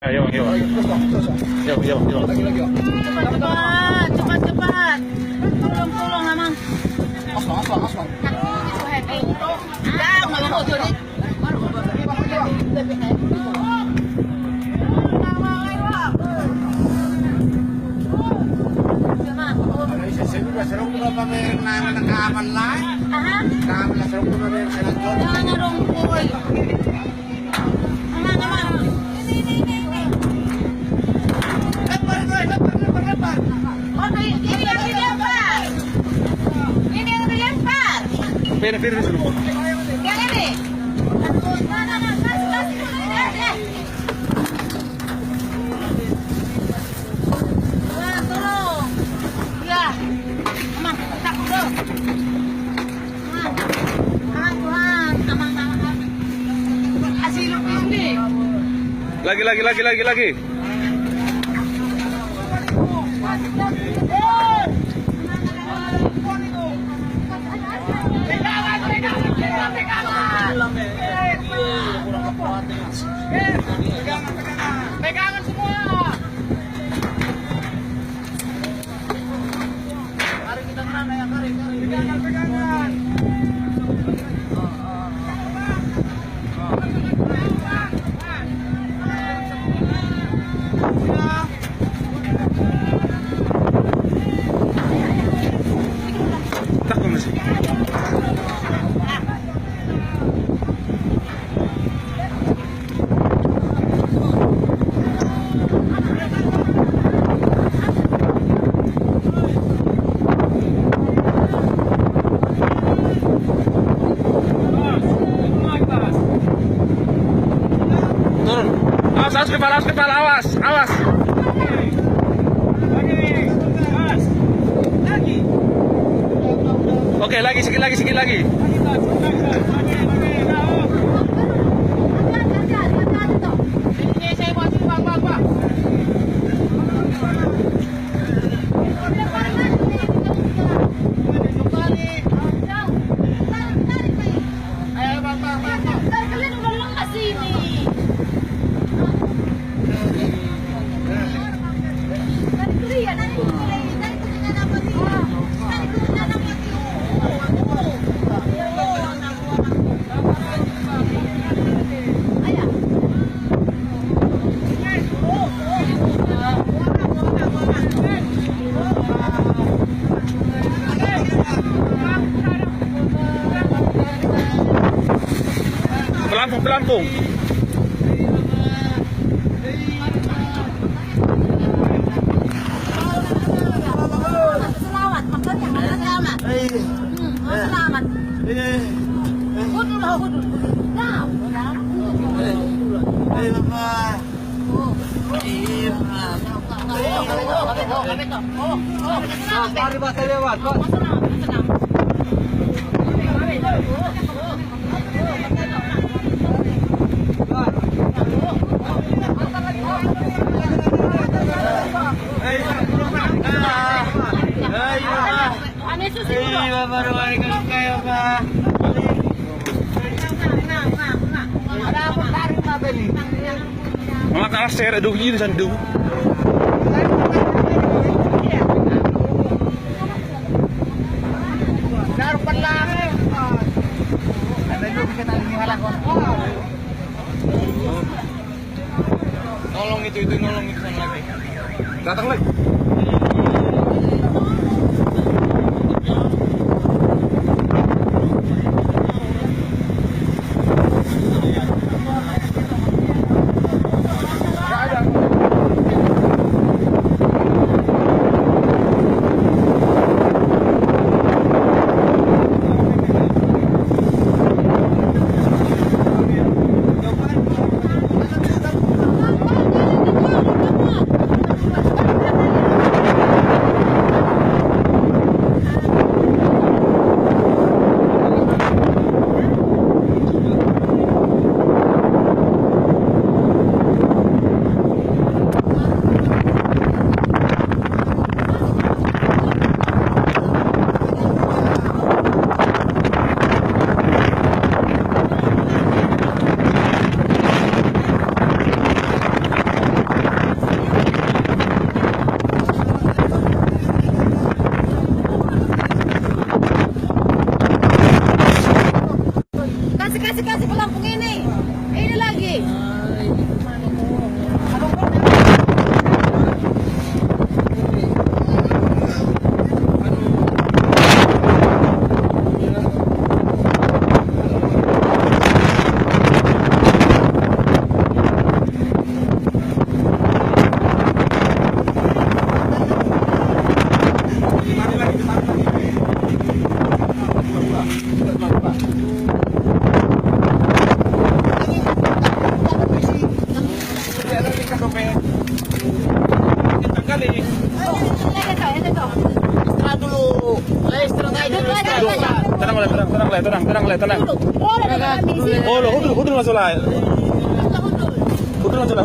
Ayo. Cepat. Tolong, Amang. Asbang. Pilih dulu. Yang ini. Tolong. Ya. Amang, tak dulu. Tuhan, amang. Asih ini. Lagi. Pegangan semua. Mari kita menang ya, mari. Pegangan. Awas kepala, awas. Oke, sedikit lagi. Pelampung. Selamat, maksudnya selamat. Selamat. Hudul. Mari bahasa lewat, Pak. Mga kaser, aduh ini sandu. Nolong itu sana lagi. Datang lagi. kan dope. Tanggal ini. Ito. Istirahat dulu. Ayo istirahat aja dulu. Tenang. Wala na kami. Oh, lo, hudul masalah. Hudul masalah.